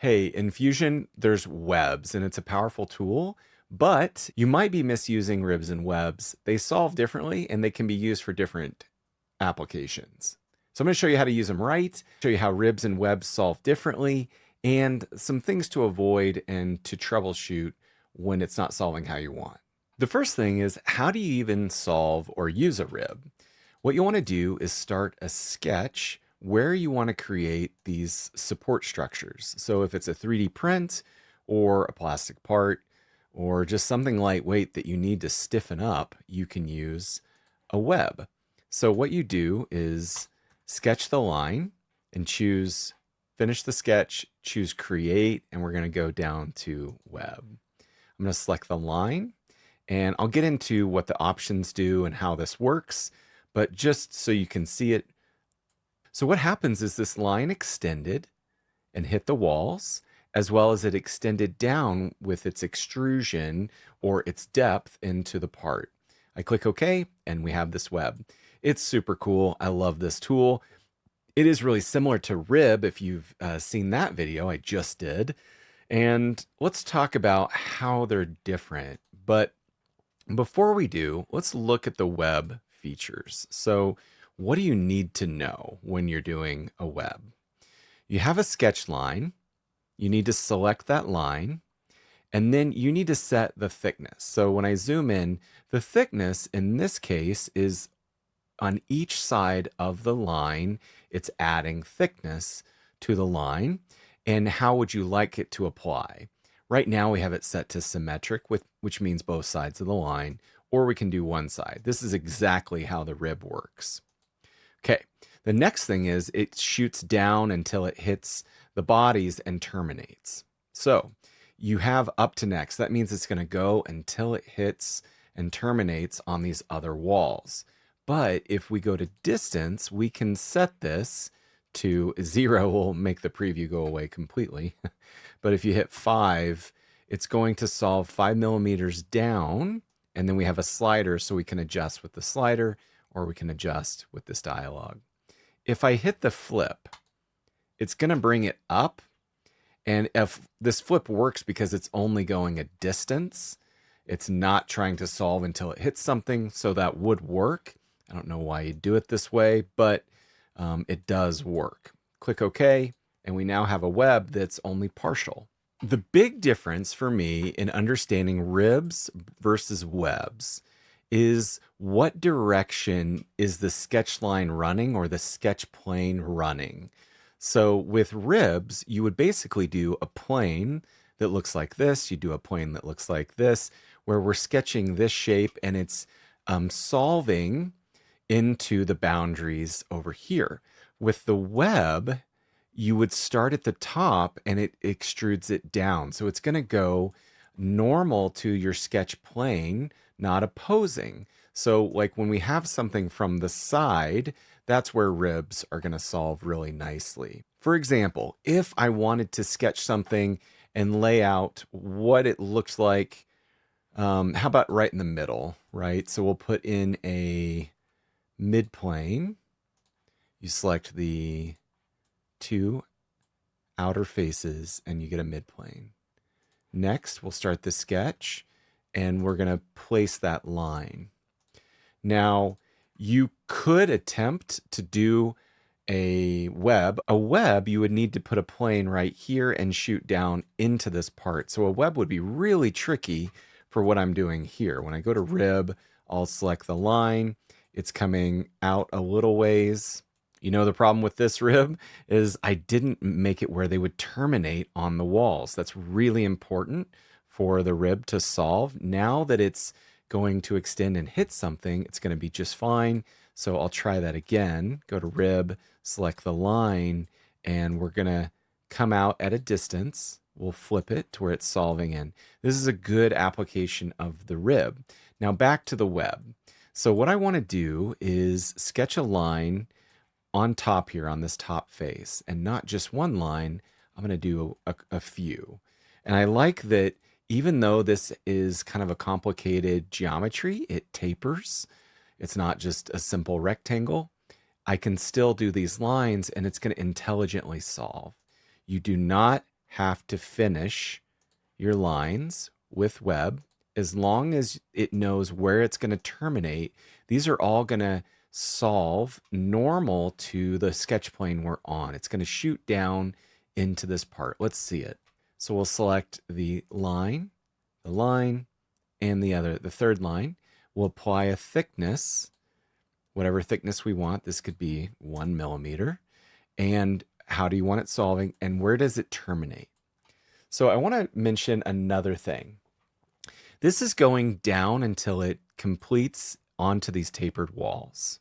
Hey, in Fusion, there's webs, and it's a powerful tool, but you might be misusing ribs and webs. They solve differently, and they can be used for different applications. So I'm going to show you how to use them right, show you how ribs and webs solve differently, and some things to avoid and to troubleshoot when it's not solving how you want. The first thing is, how do you even solve or use a rib? What you want to do is start a sketch where you want to create these support structures. So if it's a 3D print or a plastic part or just something lightweight that you need to stiffen up, you can use a web. So what you do is sketch the line and choose finish the sketch, choose create, and we're going to go down to web. I'm going to select the line, and I'll get into what the options do and how this works, but just so you can see it. So what happens is this line extended and hit the walls, as well as it extended down with its extrusion or its depth into the part. I click OK, and we have this web. It's super cool. I love this tool. It is really similar to rib if you've seen that video I just did. And let's talk about how they're different. But before we do, let's look at the web features. So what do you need to know when you're doing a web? You have a sketch line. You need to select that line, and then you need to set the thickness. So when I zoom in, the thickness in this case is on each side of the line. It's adding thickness to the line. And how would you like it to apply? Right now we have it set to symmetric, which means both sides of the line, or we can do one side. This is exactly how the rib works. Okay, the next thing is it shoots down until it hits the bodies and terminates. So you have up to next. That means it's going to go until it hits and terminates on these other walls. But if we go to distance, we can set this to 0, will make the preview go away completely. But if you hit 5, it's going to solve 5 millimeters down, and then we have a slider so we can adjust with the slider, or we can adjust with this dialog. If I hit the flip, it's going to bring it up. And if this flip works because it's only going a distance, it's not trying to solve until it hits something, so that would work. I don't know why you do it this way, but it does work. Click OK, and we now have a web that's only partial. The big difference for me in understanding ribs versus webs is what direction is the sketch line running or the sketch plane running. So with ribs, you would basically do a plane that looks like this. You do a plane that looks like this, where we're sketching this shape and it's solving into the boundaries over here. With the web, you would start at the top and it extrudes it down. So it's going to go normal to your sketch plane, not opposing. So like when we have something from the side, that's where ribs are going to solve really nicely. For example, if I wanted to sketch something and lay out what it looks like, how about right in the middle, right? So we'll put in a mid plane. You select the 2 outer faces and you get a mid plane. Next, we'll start the sketch and we're going to place that line. Now, you could attempt to do a web. A web, you would need to put a plane right here and shoot down into this part. So a web would be really tricky for what I'm doing here. When I go to rib, I'll select the line. It's coming out a little ways. You know, the problem with this rib is I didn't make it where they would terminate on the walls. That's really important for the rib to solve. Now that it's going to extend and hit something, it's going to be just fine. So I'll try that again. Go to rib, select the line, and we're going to come out at a distance. We'll flip it to where it's solving in. This is a good application of the rib. Now back to the web. So what I want to do is sketch a line on top here on this top face, and not just one line. I'm going to do a few. And I like that even though this is kind of a complicated geometry, it tapers. It's not just a simple rectangle. I can still do these lines and it's going to intelligently solve. You do not have to finish your lines with web. As long as it knows where it's going to terminate, these are all going to solve normal to the sketch plane we're on. It's going to shoot down into this part. Let's see it. So we'll select the line, and the third line. We'll apply a thickness, whatever thickness we want. This could be 1 millimeter. And how do you want it solving? And where does it terminate? So I want to mention another thing. This is going down until it completes onto these tapered walls.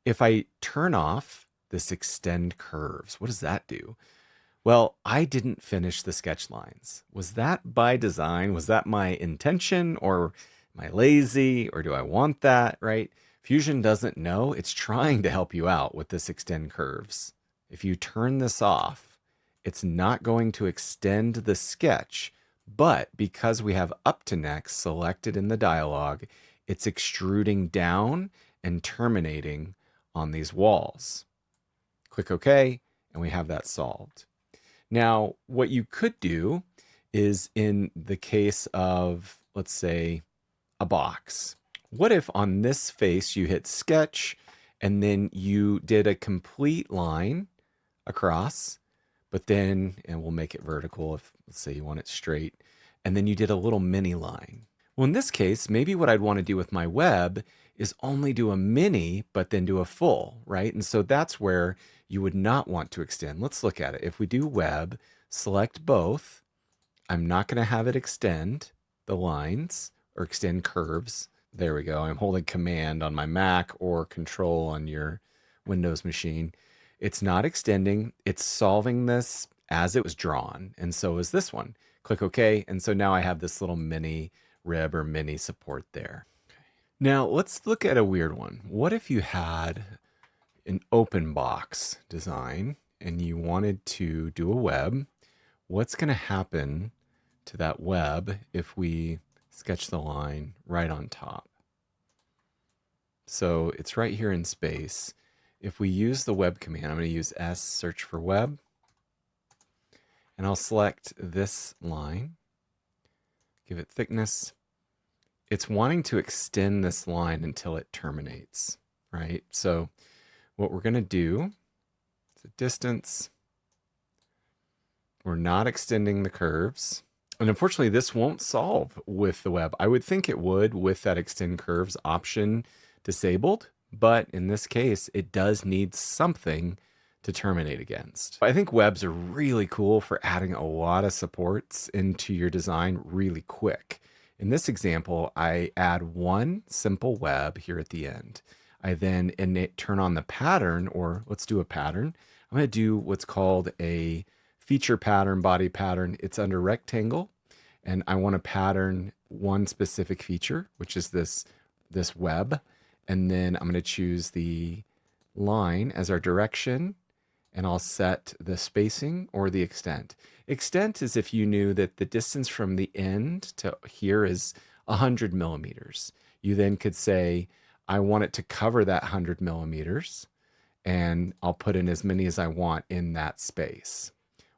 If I turn off this extend curves, what does that do? Well, I didn't finish the sketch lines. Was that by design? Was that my intention, or am I lazy, or do I want that, right? Fusion doesn't know. It's trying to help you out with this extend curves. If you turn this off, it's not going to extend the sketch, but because we have up to next selected in the dialog, it's extruding down and terminating on these walls. Click OK, and we have that solved. Now, what you could do is, in the case of, let's say, a box, what if on this face you hit sketch and then you did a complete line across, but then, and we'll make it vertical if, let's say, you want it straight, and then you did a little mini line. Well, in this case, maybe what I'd want to do with my web is only do a mini, but then do a full, right? And so that's where you would not want to extend. Let's look at it. If we do web, select both, I'm not going to have it extend the lines or extend curves. There we go. I'm holding Command on my Mac or Control on your Windows machine. It's not extending. It's solving this as it was drawn. And so is this one. Click OK. And so now I have this little mini rib or mini support there. Now let's look at a weird one. What if you had an open box design and you wanted to do a web? What's going to happen to that web if we sketch the line right on top? So it's right here in space. If we use the web command, I'm going to use S, search for web, and I'll select this line, give it thickness. It's wanting to extend this line until it terminates, right? So what we're going to do is a distance. We're not extending the curves. And unfortunately, this won't solve with the web. I would think it would with that extend curves option disabled, but in this case, it does need something to terminate against. I think webs are really cool for adding a lot of supports into your design really quick. In this example, I add one simple web here at the end. I then turn on the pattern, or let's do a pattern. I'm going to do what's called a feature pattern, body pattern. It's under rectangle, and I want to pattern one specific feature, which is this web. And then I'm going to choose the line as our direction, and I'll set the spacing or the extent. Extent is if you knew that the distance from the end to here is 100 millimeters. You then could say, I want it to cover that 100 millimeters, and I'll put in as many as I want in that space.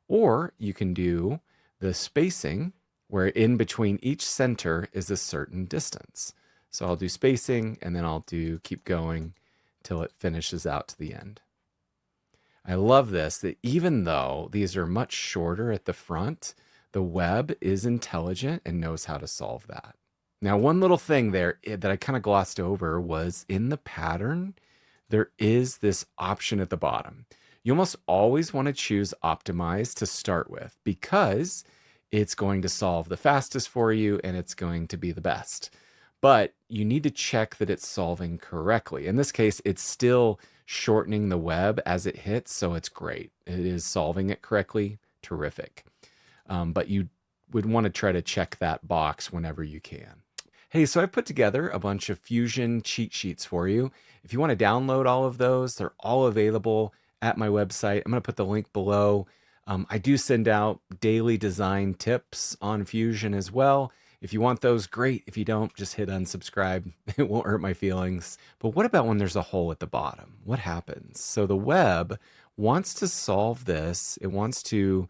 Or you can do the spacing, where in between each center is a certain distance. So I'll do spacing, and then I'll keep going till it finishes out to the end. I love this, that even though these are much shorter at the front, the web is intelligent and knows how to solve that. Now, one little thing there that I kind of glossed over was in the pattern, there is this option at the bottom. You almost always want to choose optimize to start with, because it's going to solve the fastest for you and it's going to be the best. But you need to check that it's solving correctly. In this case, it's still shortening the web as it hits, so it's great. It is solving it correctly, terrific. But you would want to try to check that box whenever you can. Hey, so I put together a bunch of Fusion cheat sheets for you. If you want to download all of those, they're all available at my website. I'm going to put the link below. I do send out daily design tips on Fusion as well. If you want those, great. If you don't, just hit unsubscribe. It won't hurt my feelings. But what about when there's a hole at the bottom? What happens? So the web wants to solve this. It wants to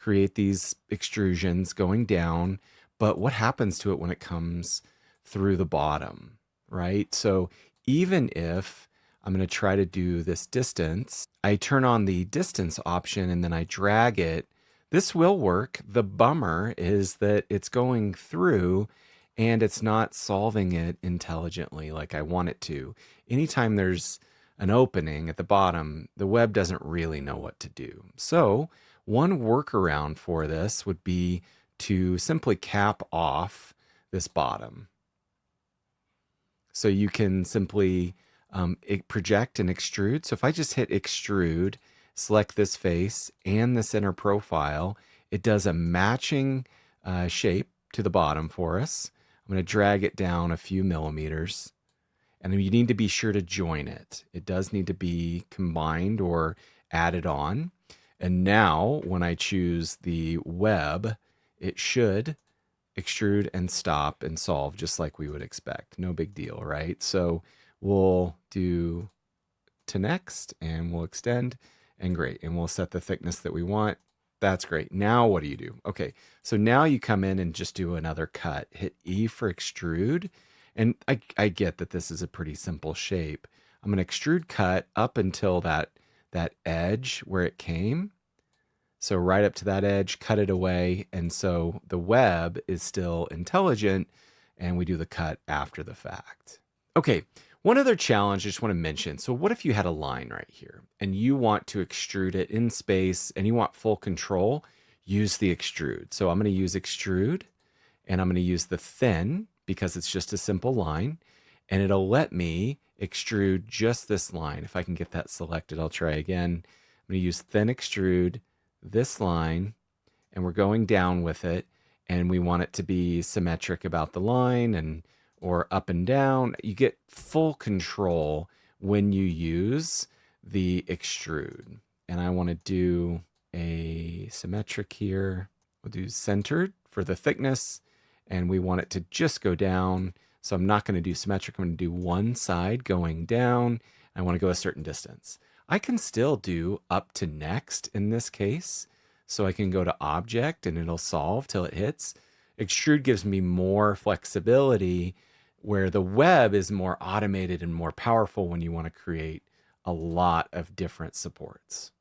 create these extrusions going down, but what happens to it when it comes through the bottom, right? So even if I'm going to try to do this distance, I turn on the distance option and then I drag it. This will work. The bummer is that it's going through and it's not solving it intelligently like I want it to. Anytime there's an opening at the bottom, the web doesn't really know what to do. So one workaround for this would be to simply cap off this bottom. So you can simply project and extrude. So if I just hit extrude, select this face and the center profile, it does a matching shape to the bottom for us. I'm going to drag it down a few millimeters. And then you need to be sure to join it. It does need to be combined or added on. And now when I choose the web, it should extrude and stop and solve just like we would expect. No big deal, right? So we'll do to next and we'll extend and great. And we'll set the thickness that we want. That's great. Now what do you do? Okay, so now you come in and just do another cut. Hit E for extrude. And I get that this is a pretty simple shape. I'm going to extrude cut up until that edge where it came. So right up to that edge, cut it away. And so the web is still intelligent and we do the cut after the fact. Okay, one other challenge I just want to mention. So what if you had a line right here and you want to extrude it in space and you want full control? Use the extrude. So I'm going to use extrude and I'm going to use the thin because it's just a simple line and it'll let me extrude just this line. If I can get that selected, I'll try again. I'm going to use thin extrude, this line, and we're going down with it. And we want it to be symmetric about the line and or up and down. You get full control when you use the extrude. And I want to do a symmetric here. We'll do centered for the thickness. And we want it to just go down. So I'm not going to do symmetric. I'm going to do one side going down. I want to go a certain distance. I can still do up to next in this case. So I can go to object and it'll solve till it hits. Extrude gives me more flexibility where the web is more automated and more powerful when you want to create a lot of different supports.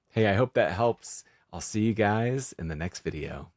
Hey, I hope that helps. I'll see you guys in the next video.